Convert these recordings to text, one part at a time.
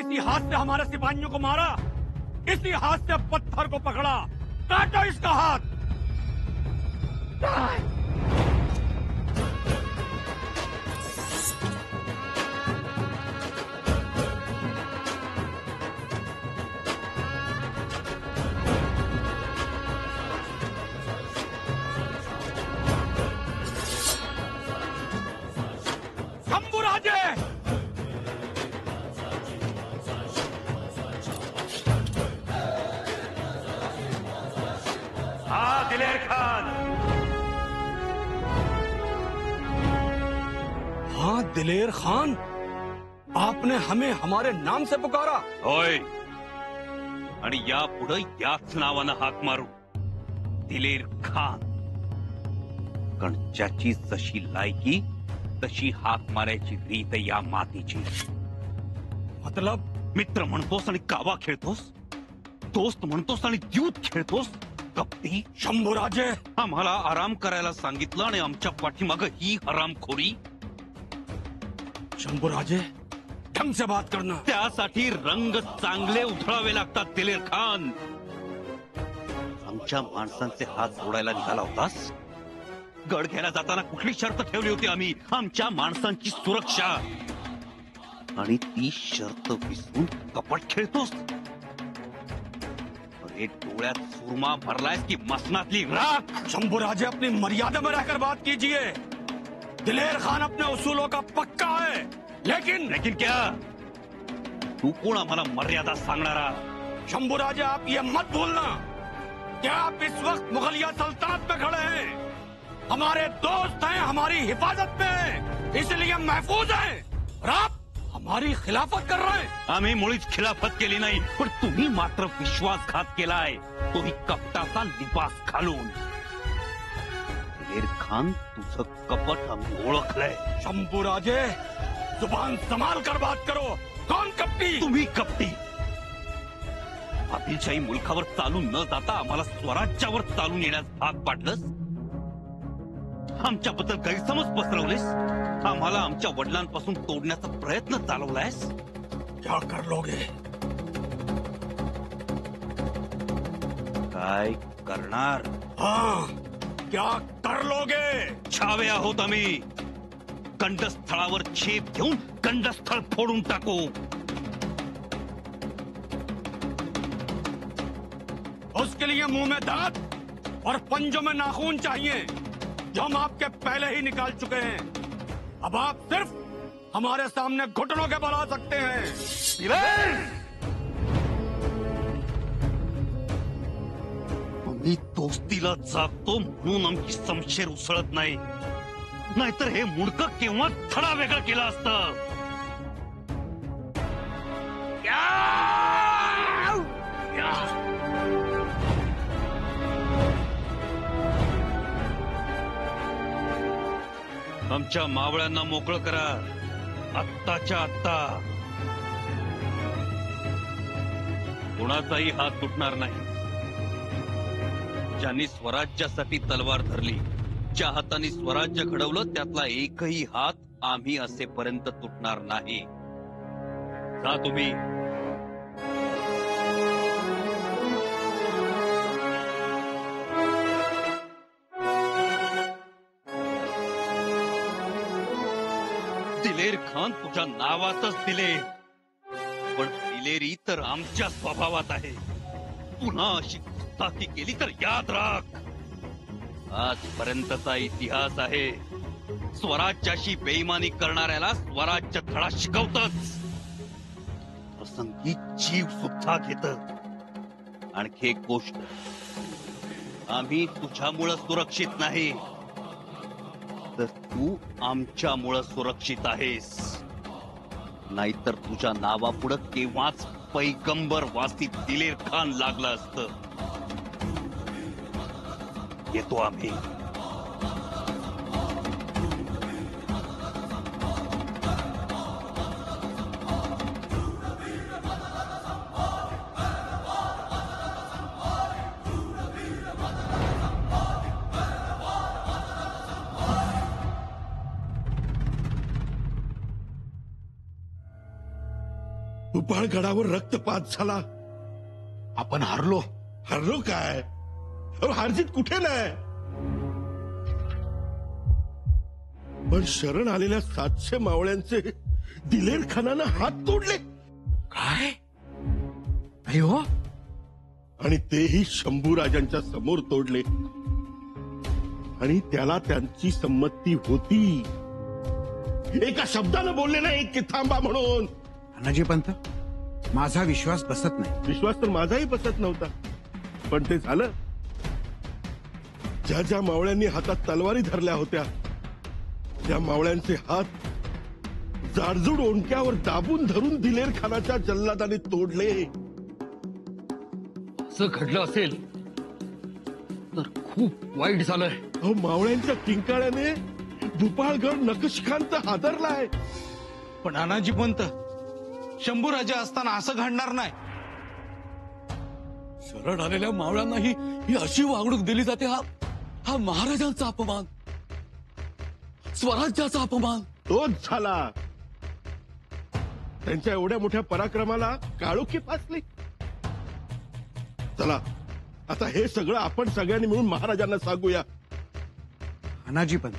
इसी हाथ से हमारे सिपाहियों को मारा, इसी हाथ से पत्थर को पकड़ा। काटो इसका हाथ। शंभुराजे, हाँ दिलेर खान। हाँ दिलेर खान, आपने हमें हमारे नाम से पुकारा। होय, आणि यापुढे याच नावानं हाक मारू, दिलेर खान. कारण ज्याची जशी लायकी तशी हाक मारायची रीत या मातीची. मतलब? मित्र म्हणतोस आणि कावा खेळतोस, दोस्त म्हणतोस आणि द्यूत खेळतोस. कपटी. शंभुराजे, आम्हाला आराम करायला सांगितलं आणि आमच्या पाठीमागं ही हरामखोरी. शंभुराजे, ढंग से बात करना. त्यासाठी रंग चांगले उधळावे लागतात दिलेर खान. आमच्या माणसांचे हात जोडायला निघाला होतास. गड घ्यायला जाताना कुठली शर्त ठेवली होती आम्ही? आमच्या माणसांची सुरक्षा. आणि ती शर्त विसरून कपट खेळतोस. अरे डोळ्यात सुरमा भरलायस की मसनातली राख? शंभुराजे, अपनी मर्यादा में रहकर बात कीजिए. दिलेर खान अपने उसूलों का पक्का है, लेकिन क्या? तू कोण आम्हाला मर्यादा सांगणारा? शंभुराजे, आप ये मत भूलना कि आप इस वक्त मुगलिया सल्तनत में खड़े हैं. हमारे दोस्त हैं, हमारी हिफाजत में हैं, इसलिए महफूज हैं. और आप हमारी खिलाफत कर रहे हैं. आम्ही मुळीच खिलाफत केली नाही, पण तुम्ही मात्र विश्वासघात केलाय, तोही कपटाचा लिबास घालून. दिलेर खान, तुझं कपट आम्ही ओळखलंय. शंभुराजे, जुबान संभाल कर बात करो. कौन कपटी? तुम्ही कपटी. आदिलशाही मुलखावर चालून न जाता आम्हाला स्वराज्यावर चालून येण्यास भाग पाडलंस. आमच्याबद्दल गैरसमज पसरवलेस. आम्हाला आमच्या वडिलांपासून तोडण्याचा प्रयत्न चालवलायस. क्या कर लोगे? काय करणार? हाँ, क्या कर लोगे? छावे आहोत आम्ही. कंडस्थळावर छेप घेऊन कंडस्थळ फोडून टाकू. उसके लिए मुंह में दांत और पंजों में नाखून चाहिए, जो हम आपके पहले ही निकाल चुके हैं. अब आप सिर्फ हमारे सामने घुटनों के बल आ सकते हैं. आम्ही दोस्तीला जागतो म्हणून आमची समशेर उसळत नाही, नाहीतर हे मुडकं केव्हा थडा वेगळं केलं असतं. आमच्या मावळ्यांना मोकळं करा, आत्ताच्या आत्ता. कोणाचाही हात तुटणार नाही. ज्यांनी स्वराज्यासाठी तलवार धरली, ज्या हाताने स्वराज्य घडवलं, त्यातला एकही हात आम्ही असेपर्यंत तुटणार नाही. जा तुम्ही. दिलेर खान तुझ्या नावातच दिलेर, पण दिलेरी तर आमच्या स्वभावात आहे. पुन्हा अशी गुस्ताखी केली तर याद राख, आजपर्यंतचा इतिहास आहे, स्वराज्याशी बेईमानी करणाऱ्याला स्वराज्य धडा शिकवतच, प्रसंगी जीव सुद्धा घेत. आणखी एक गोष्ट, आम्ही तुझ्यामुळं सुरक्षित नाही, तर तू आमच्यामुळं सुरक्षित आहेस. नाहीतर तुझ्या नावापुढं केव्हाच पैगंबर वासी दिलेर खान लागलं असतं. येतो आम्ही. भूपाळगडावर रक्तपात झाला. आपण हारलो. हरलो काय? हारजीत कुठे नाही, पण शरण आलेल्या 700 मावळ्यांचे दिलेर खानानं हात तोडले. काय? अयो, आणि तेही शंभूराजांच्या समोर तोडले. आणि त्याला त्यांची संमती होती. एका शब्दानं बोलले नाही की थांबा म्हणून. अनाजी पंत, माझा विश्वास बसत नाही. विश्वास तर माझाही बसत नव्हता, पण ते झालं. ज्या ज्या मावळ्यांनी हातात तलवारी धरल्या होत्या त्या मावळ्यांचे हात जाडजूड ओंडक्यावर दाबून धरून दिलेर खानाच्या जल्लादाने तोडले. असं घडलं असेल तर खूप वाईट झालंय. अहो, मावळ्यांच्या किंकाळ्याने भूपाळगड नकशखांत हादरलाय. पण अनाजी पंत, शंभूराजा असताना असं घडणार नाही. शरण आलेल्या मावळ्यांनाही ही अशी वागणूक दिली जाते. हा महाराजांचा अपमान, स्वराज्याचा अपमान. तोच झाला. त्यांच्या एवढ्या मोठ्या पराक्रमाला काळोखी फासली. चला आता हे सगळं आपण सगळ्यांनी मिळून महाराजांना सांगूया. अनाजी पंत,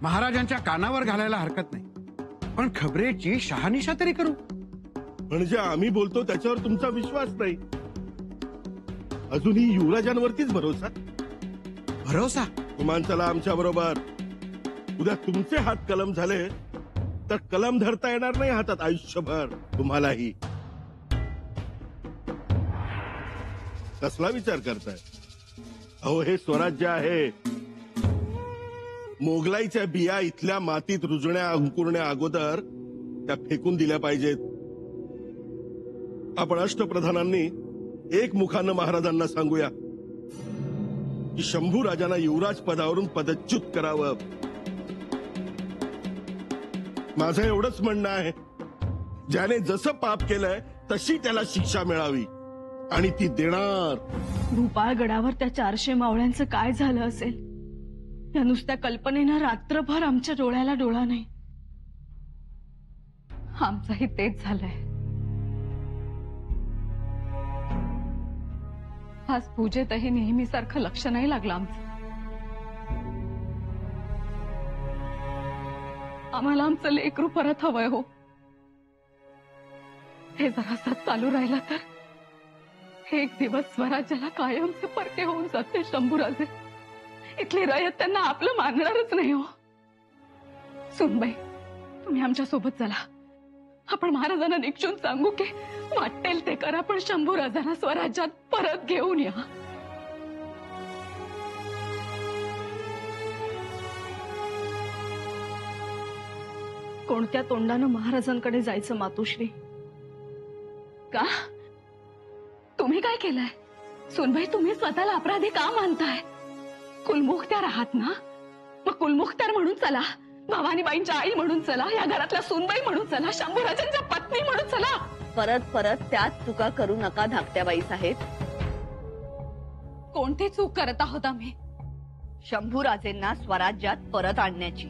महाराजांच्या कानावर घालायला हरकत नाही, पण खबरेची शहानिशा तरी करू. म्हणजे आम्ही बोलतो त्याच्यावर तुमचा विश्वास नाही. अजूनही युवराजांवरतीच भरोसा. भरोसा? कुमान चला आमच्या बरोबर. उद्या तुमचे हात कलम झाले तर कलम धरता येणार नाही हातात आयुष्यभर तुम्हालाही. कसला विचार करताय? अहो, हे स्वराज्य आहे. मोगलाईच्या बिया इथल्या मातीत रुजण्या अंकुरण्या अगोदर त्या फेकून दिल्या पाहिजेत. आपण अष्टप्रधानांनी एक मुखानं महाराजांना सांगूया की शंभू राजांना युवराज पदावरून पदच्युत करावं. माझं एवढंच म्हणणं आहे, ज्याने जसं पाप केलंय तशी त्याला शिक्षा मिळावी, आणि ती देणार. भूपाळगडावर त्या 400 मावळ्यांचं काय झालं असेल या नुसत्या कल्पनेनं रात्रभर आमच्या डोळ्याला डोळा नाही. आमचंही तेच झालंय. आज पूजेतही नेहमीसारखं लक्ष नाही लागलं आमचं. आम्हाला आमचं लेकरू परत हवंय. हो, हे जरा असं चालू राहिलं तर एक दिवस स्वराज्याला कायमचे परके होऊन जाते शंभूराजे. इथली रयत त्यांना आपलं मानणारच नाही. हो सुनबाई, तुम्ही आमच्या सोबत चला. आपण महाराजांना निक्षून सांगू की वाटेल ते करा, पण शंभूराजांना स्वराज्यात परत घेऊन या. कोणत्या तोंडानं महाराजांकडे जायचं मातोश्री? का तुम्ही काय केलंय? सुनबाई, तुम्ही स्वतःला अपराधी का मानताय? कुलमुखत्यार आहात ना, मग कुलमुखत्यार म्हणून चला. भवानीबाईंच्या आई म्हणून चला, या घरातल्या सुनबाई म्हणून चला, शंभूराजांच्या पत्नी म्हणून चला. परत परत त्याच चुका करू नका धाकट्याबाई साहेब. कोणती चूक करत आहोत आम्ही? शंभूराजेंना स्वराज्यात परत आणण्याची.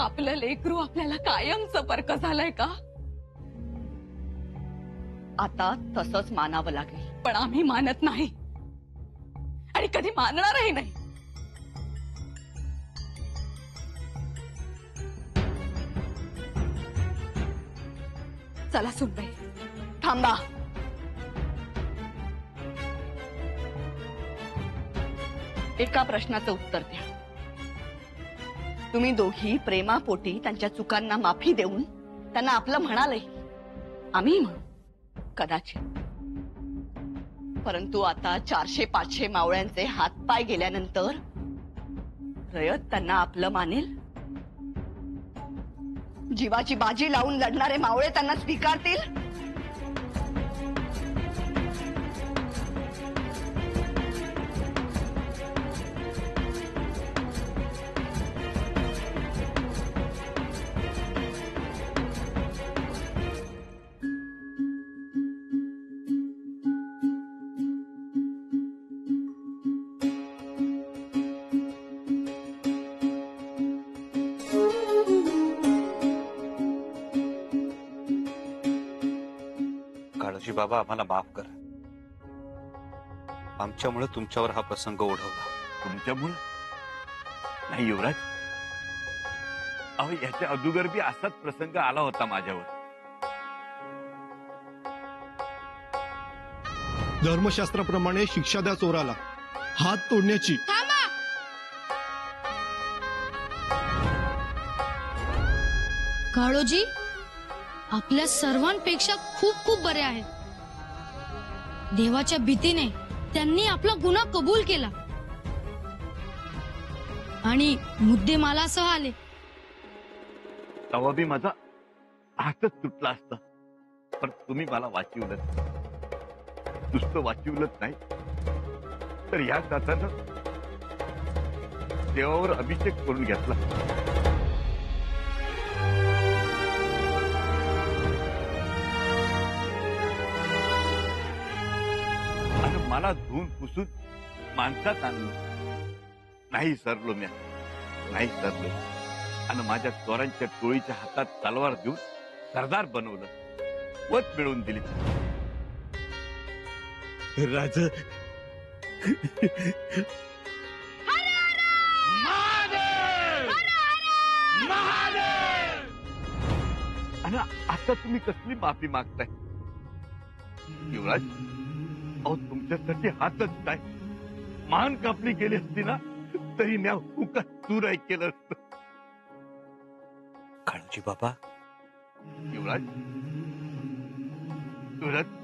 आपलं लेकरू आपल्याला कायमचं परक झालंय का? आता तसंच मानावं लागेल. पण आम्ही मानत नाही आणि कधी मानणारही नाही. चला सुनबाई. थांबा. एका प्रश्नाचं उत्तर द्या. तुम्ही दोघी प्रेमापोटी त्यांच्या चुकांना माफी देऊन त्यांना आपलं म्हणाले. आम्ही म्हणू कदाचित, परंतु आता 400-500 मावळ्यांचे हातपाय गेल्यानंतर रयत त्यांना आपलं मानेल? जीवाची बाजी लावून लढणारे मावळे त्यांना स्वीकारतील? काळजी बाबा, आम्हाला माफ करा. आमच्यामुळे तुमच्यावर हा प्रसंग ओढवला. तुमच्यामुळं नाही युवराज, अहो याच्या अगोदर बी असाच प्रसंग आला होता माझ्यावर. धर्मशास्त्राप्रमाणे शिक्षा द्या चोराला, हात तोडण्याची. काळोजी आपल्या सर्वांपेक्षा खूप खूप बरे आहेत. देवाच्या भीतीने त्यांनी आपला गुन्हा कबूल केला आणि मुद्देमालासह आले. तेव्हा बी माझा हातच तुटला असता, पण तुम्ही मला वाचवलं. नुसतं वाचवलंच नाही तर या दातानं देवावर अभिषेक करून घेतला. आणि मला धुवून पुसून माणसात आणलं. नाही सरलो म्या, नाही सरलो. आणि माझ्या चोरांच्या टोळीच्या हातात तलवार देऊन सरदार बनवलं, वत मिळवून दिली. राज आणि आता तुम्ही कसली माफी मागताय युवराज? अहो तुमच्यासाठी हातच नाही, मान कापली गेली असती ना तरी म्या हुकात चूर केलं असत. काळजी बाबा. युवराज, युवराज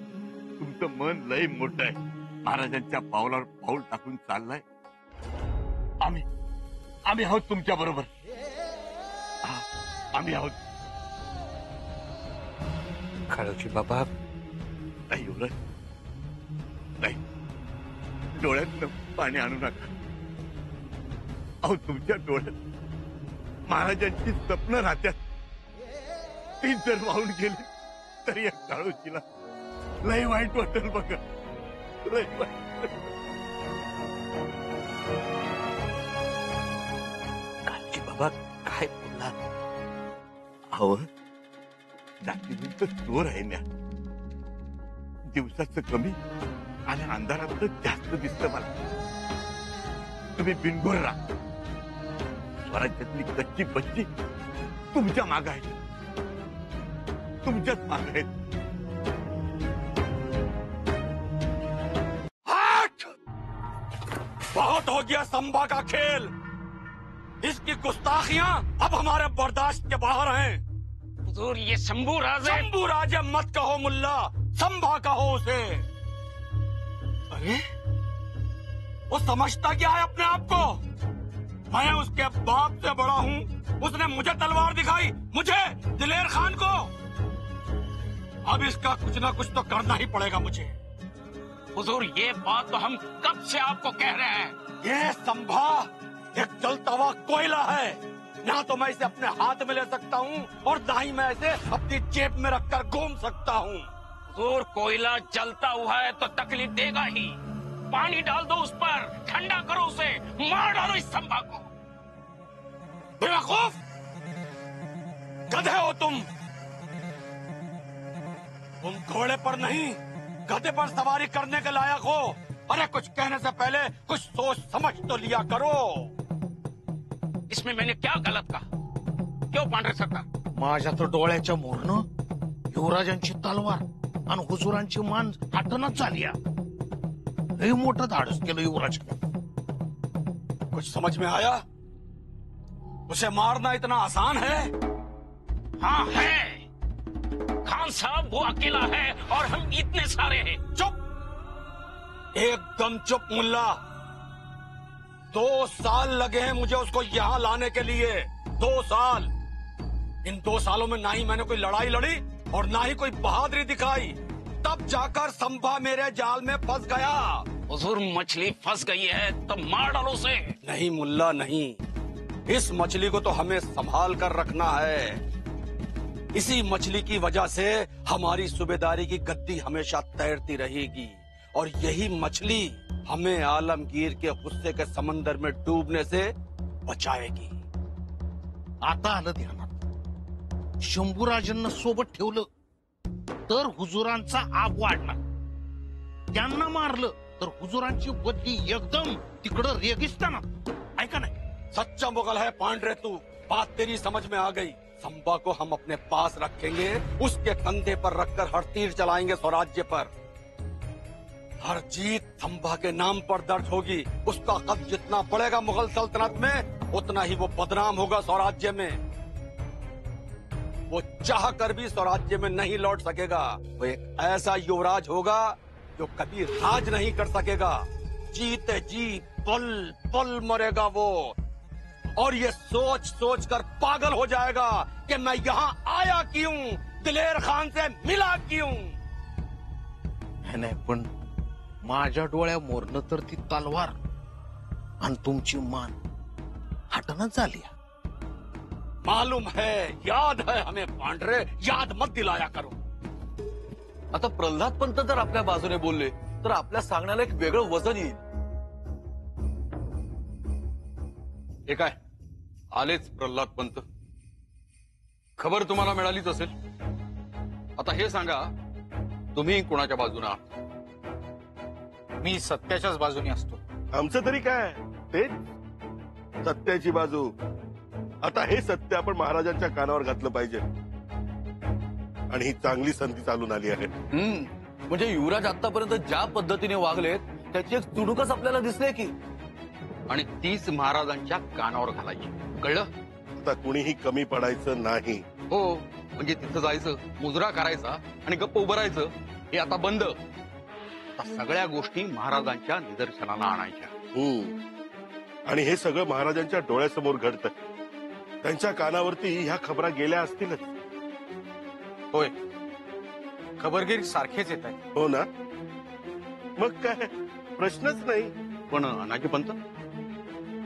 तुमचं मन लय मोठं आहे. महाराजांच्या पावलावर पाऊल टाकून चाललाय. आम्ही आहोत तुमच्या बरोबर. आम्ही आहोत. काळजी बाबा. नाही युवराज, नाही, डोळ्यात पाणी आणू नका. अहो तुमच्या डोळ्यात महाराजांची स्वप्न राहत्यात. ती जर वाहून गेली तरी या काळोजीला लय वाईट वाटेल बघा, लय वाईट. काळजी बाबा, काय बोलला? अहो जातीवंत चोर आहे ना, दिवसाचं कमी आणि अंधारात जास्त दिसतं मला. तुम्ही बिनगोर राहा. स्वराज्यातली कच्ची बच्ची तुमच्या माग आहे, तुमच्याच माग आहेत. बहुत हो गया संभा का खेल. इसकी गुस्ताखियां अब हमारे बर्दाश्त के बाहर हैं. हुजूर, ये शंभू राज है. शंभू राजे मत कहो मुल्ला, संभा कहो उसे. अरे वो समझता क्या है अपने आप को? मैं उसके बाप से बड़ा हूँ, उसने मुझे तलवार दिखाई, मुझे दिलेर खान को. अब इसका कुछ ना कुछ तो करना ही पड़ेगा मुझे. हुजूर, ये बात तो हम कब से आपको कह रहे हैं. ये संभा एक जलता हुआ कोयला है. ना तो मैं इसे अपने हाथ में ले सकता हूँ और ना ही मैं इसे अपनी जेब में रखकर घूम सकता हूँ. हुजूर, कोयला जलता हुआ है तो तकलीफ देगा ही. पानी डाल दो उस पर, ठंडा करो उसे, मार डालो इस संभा को. बेवकूफ, गधे हो तुम घोड़े पर नहीं गधे पर सवारी करने के लायक हो. अरे कुछ कहने से पहले कुछ सोच समझ तो लिया करो. इसमें मैंने क्या गलत कहा? क्यों पांढरे सरकार? माझ्या तर डोळ्याच्या मोरनं युवराजांची तलवार आणि हुजुरांची मान हटनच झाली. लय मोठं धाडस केलं युवराजाने. कुछ समझ में आया? उसे मारना इतना आसान है? हाँ है. खान साहब वो अकेला है और हम इतने सारे हैं. चुप, एकदम चुप मुल्ला. 2 साल लगे हैं मुझे उसको यहाँ लाने के लिए. 2 साल. इन 2 सालों में ना ही मैंने कोई लड़ाई लड़ी और ना ही कोई बहादुरी दिखाई. तब जाकर संभा मेरे जाल में फंस गया. हुजूर, मछली फंस गई है तो मार डालो उसे. नहीं मुल्ला नहीं, इस मछली को तो हमें संभाल कर रखना है. इसी मछली की वजह से हमारी सूबेदारी की गद्दी हमेशा तैरती रहेगी और यही मछली हमें आलमगीर के गुस्से के समंदर में डूबने से बचाएगी. आता आलं ध्यानात. शंभूराजांना सोबत ठेवलं तर हुजुरांचा आप वाढणार. त्यांना मारलं तर हुजुरांची बदली एकदम तिकडं रेगिस्तानात. ऐका नाही. सच्चा मुगल है पांडरे तू, बात तेरी समझ में आ गई. संबा को हम अपने पास रखेंगे, उसके कंधे पर रखकर हर तीर चलाएंगे स्वराज्य पर. हर जीत संबा के नाम पर दर्ज होगी. उसका कद जितना बढ़ेगा मुगल सल्तनत में, उतना ही वो बदनाम होगा स्वराज्य में. वो चाह कर भी स्वराज्य में नहीं लौट सकेगा. वो एक ऐसा युवराज होगा जो कभी राज नहीं कर सकेगा. जीते जी पल पल मरेगा वो, और ये सोच सोच कर पागल हो जाएगा कि मैं यहाँ आया क्यों, दिलेर खान से मिला क्यों. नाही पण माझ्या डोळ्यामोरनं तर ती तलवार आणि तुमची मान हटणच झाली. मालूम है, याद है हमें पांढरे, याद मत दिलाया करो. आता प्रल्हाद पंत जर आपल्या बाजूने बोलले तर आपल्या सांगण्याला एक वेगळं वजन येईल. हे काय, आलेच प्रल्हाद पंत. खबर तुम्हाला मिळालीच असेल. आता हे सांगा, तुम्ही कोणाच्या बाजूने आहात? मी सत्याच्याच बाजूने असतो. आमचं तरी काय, तेच सत्याची बाजू. आता हे सत्य आपण महाराजांच्या कानावर घातलं पाहिजे, आणि ही चांगली संधी चालून आली आहे. म्हणजे युवराज आतापर्यंत ज्या पद्धतीने वागलेत त्याची एक तुणुकच आपल्याला दिसले की, आणि तीच महाराजांच्या कानावर घालायची. कळलं? आता कुणीही कमी पडायचं नाही. हो, म्हणजे तिथं जायचं, मुजरा करायचा आणि गप्प उभं राहायचं हे आता बंद. आता सगळ्या गोष्टी महाराजांच्या निदर्शनाला आणायच्या. आणि हे सगळं महाराजांच्या डोळ्यासमोर घडतं. त्यांच्या कानावरती ह्या खबरा गेल्या असतीलच. होय, खबरगीर सारखेच येत आहे. हो ना, मग काय प्रश्नच नाही. पण अनाजी पंत,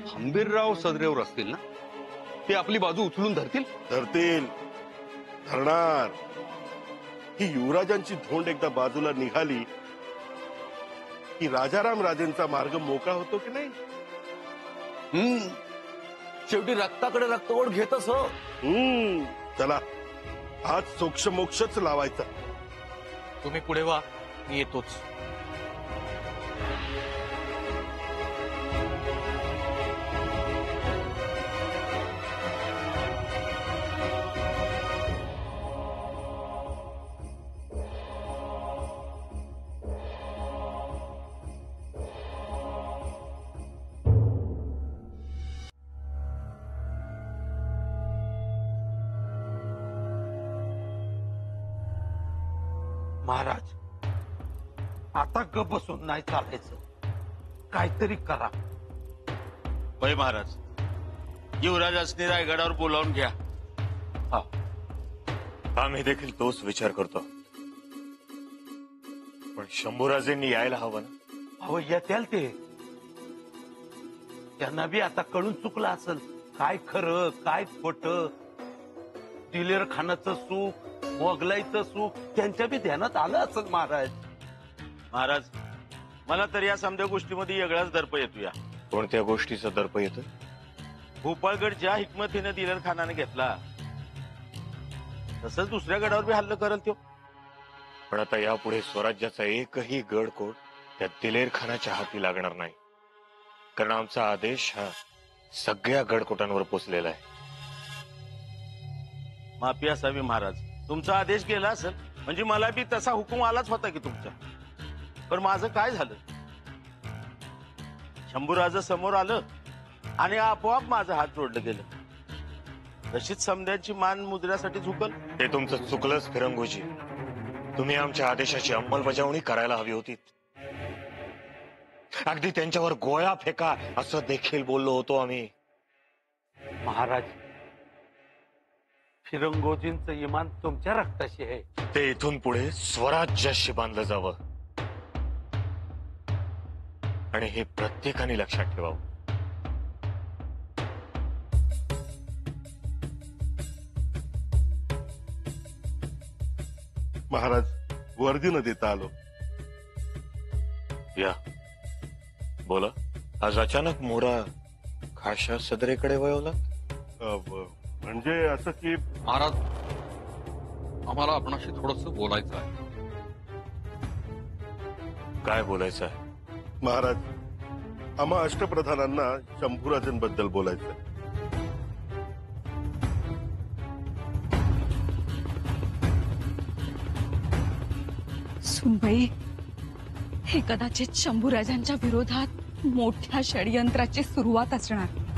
हंबीरराव सदरेवर असतील ना, ते आपली बाजू उचलून धरतील? धरतील, धरणार. ही युवराजांची धोंड एकदा बाजूला निघाली की राजाराम राजेंचा मार्ग मोकळा होतो की नाही. शेवटी रक्ताकडे रक्तओढ घेतच हो. चला, आज सोक्ष मोक्षच लावायचा. तुम्ही पुढे व्हा, मी येतोच. महाराज, आता गप बसून नाही चालायचं, काहीतरी करा. होय महाराज, युवराजांनी रायगडावर बोलावून घ्या. आम्ही देखील तोच विचार करतो, पण शंभूराजेंनी यायला हवं ना. अहो, येत्याल ते. त्यांना बी आता कळून चुकलं असेल काय खरं काय खोटं. दिलेर खानाचं सुख, मोगलाईचं सुख त्यांच्या बी ध्यानात आलं असेल. महाराज, मला तर या समध्या गोष्टीमध्ये वेगळाच दर्प येतो. या कोणत्या गोष्टीचा दर्प येतो? भोपाळगड ज्या हिकमतीने दिलेर खानाने घेतला, तसंच दुसऱ्या गडावर बी हल्ला करल तो. पण आता यापुढे स्वराज्याचा एकही गडकोट त्या दिलेर खानाच्या हाती लागणार नाही, कारण आमचा आदेश हा सगळ्या गडकोटांवर पोचलेला आहे. माफी असावी महाराज, तुमचा आदेश गेला असेल म्हणजे मला बी तसा हुकूम आलाच होता की तुमचा. पण माझं काय झालं, शंभूराज समोर आलं आणि आपोआप माझं हात जोडलं गेलं. तशीच समध्याची मान मुद्र्यासाठी झुकल. ते तुमचं चुकलंच फिरंगोजी. तुम्ही आमच्या आदेशाची अंमलबजावणी करायला हवी होती. अगदी त्यांच्यावर गोळ्या फेका असं देखील बोललो होतो आम्ही. महाराज, फिरंगोजींचं इमान तुमच्या रक्ताशी आहे. ते इथून पुढे स्वराज्याशी बांधलं जावं, आणि हे प्रत्येकाने लक्षात ठेवावं. महाराज, वर्दी न देता आलो. या बोला. आज अचानक मोरा खाशा सदरेकडे वळवला? म्हणजे असं की महाराज, आम्हाला आपणाशी थोडस बोलायचं आहे. काय बोलायचं आहे? महाराज, आम्हा अष्टप्रधानांना शंभूराजांबद्दल बोलायचं. सुनबाई, हे कदाचित शंभूराजांच्या विरोधात मोठ्या षडयंत्राची सुरुवात असणार.